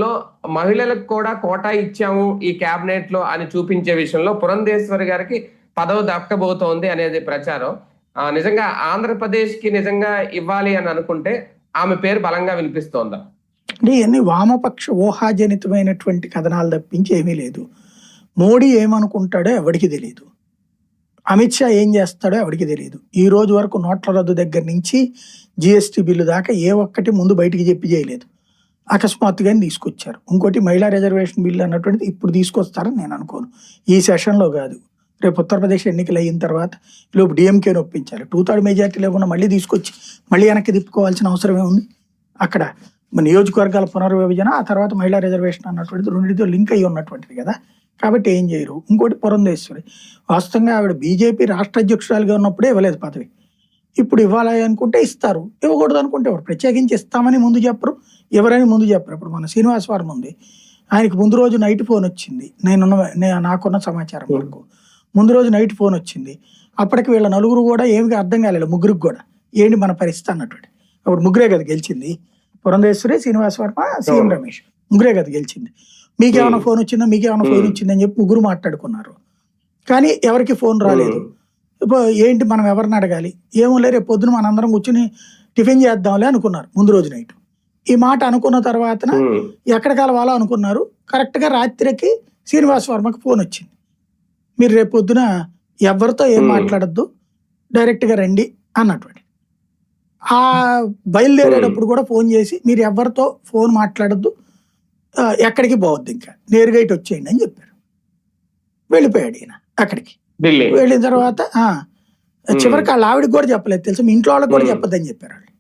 లో మహిళలకు కూడా కోటా ఇచ్చాము ఈ కేబినెట్ లో అని చూపించే విషయంలో పురంధేశ్వరి గారికి పదవి దక్కబోతోంది అనేది ప్రచారం. నిజంగా ఆంధ్రప్రదేశ్ కి నిజంగా ఇవ్వాలి అని అనుకుంటే ఆమె పేరు బలంగా వినిపిస్తోందా? అంటే ఇవన్నీ వామపక్ష ఊహాజనితమైనటువంటి కథనాలు తప్పించి ఏమీ లేదు. మోడీ ఏమనుకుంటాడో ఎవడికి తెలియదు, అమిత్ షా ఏం చేస్తాడో ఎవడికి తెలియదు. ఈ రోజు వరకు నోట్ల రద్దు దగ్గర నుంచి జిఎస్టీ బిల్లు దాకా ఏ ఒక్కటి ముందు బయటికి చెప్పి చేయలేదు. అకస్మాత్తుగానే తీసుకొచ్చారు. ఇంకోటి మహిళా రిజర్వేషన్ బిల్లు అన్నటువంటిది ఇప్పుడు తీసుకొస్తారని నేను అనుకోను, ఈ సెషన్లో కాదు. రేపు ఉత్తరప్రదేశ్ ఎన్నికలు అయిన తర్వాత లోపు డిఎంకేని ఒప్పించాలి. 2/3 మెజార్టీ లేకుండా మళ్ళీ తీసుకొచ్చి మళ్ళీ వెనక్కి తిప్పుకోవాల్సిన అవసరమే ఉంది. అక్కడ నియోజకవర్గాల పునర్విభజన, ఆ తర్వాత మహిళా రిజర్వేషన్ అన్నటువంటిది రెండింటితో లింక్ అయ్యి ఉన్నటువంటిది కదా. కాబట్టి ఏం చేయరు. ఇంకోటి పురంధేశ్వరి, వాస్తవంగా ఆవిడ బీజేపీ రాష్ట్ర అధ్యక్షురాలుగా ఉన్నప్పుడే ఇవ్వలేదు పదవి. ఇప్పుడు ఇవ్వాలి అనుకుంటే ఇస్తారు, ఇవ్వకూడదు అనుకుంటే ఎవరు ప్రత్యేకించి ఇస్తామని ముందు చెప్పరు, ఎవరని ముందు చెప్పరు. ఇప్పుడు మన శ్రీనివాస్ వర్మ ఉంది, ఆయనకి ముందు రోజు నైట్ ఫోన్ వచ్చింది. నాకున్న సమాచారం వరకు ముందు రోజు నైట్ ఫోన్ వచ్చింది. అప్పటికి వీళ్ళ నలుగురు కూడా ఏమి అర్థం కాలేదు, ముగ్గురికి కూడా ఏంటి మన పరిస్థితి అన్నటువంటి. అప్పుడు ముగ్గురే కదా గెలిచింది, పురంధేశ్వరి, శ్రీనివాస్ వర్మ, సీఎం రమేష్, ముగ్గురే కదా గెలిచింది. మీకేమైనా ఫోన్ వచ్చిందా, మీకేమైనా ఫోన్ వచ్చిందని చెప్పి ముగ్గురు మాట్లాడుకున్నారు. కానీ ఎవరికి ఫోన్ రాలేదు. ఏంటి మనం ఎవరిని అడగాలి, ఏమో లే రేపు పొద్దున మనందరం కూర్చుని టిఫిన్ చేద్దాంలే అనుకున్నారు ముందు రోజు నైట్. ఈ మాట అనుకున్న తర్వాత ఎక్కడ కలవాలో అనుకున్నారు. కరెక్ట్గా రాత్రికి శ్రీనివాస్ వర్మకి ఫోన్ వచ్చింది, మీరు రేపు పొద్దున ఎవరితో ఏం మాట్లాడద్దు, డైరెక్ట్గా రండి అన్నటువంటి. ఆ బయలుదేరేటప్పుడు కూడా ఫోన్ చేసి మీరు ఎవరితో ఫోన్ మాట్లాడద్దు, ఎక్కడికి పోవద్దు, ఇంకా నేరుగా ఇటు వచ్చేయండి అని చెప్పారు. వెళ్ళిపోయాడు ఈయన అక్కడికి. వెళ్ళిన తర్వాత చివరికి వాళ్ళ ఆవిడకి కూడా చెప్పలేదు తెలుసు, మీ ఇంట్లో వాళ్ళకి కూడా చెప్పొద్దని చెప్పారు వాళ్ళు.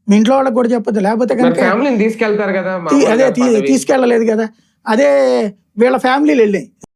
మీ ఇంట్లో వాళ్ళకి కూడా చెప్పొద్దు, లేకపోతే కనుక తీసుకెళ్తారు కదా. అదే తీసుకెళ్ళలేదు కదా. అదే వీళ్ళ ఫ్యామిలీలు వెళ్ళాయి,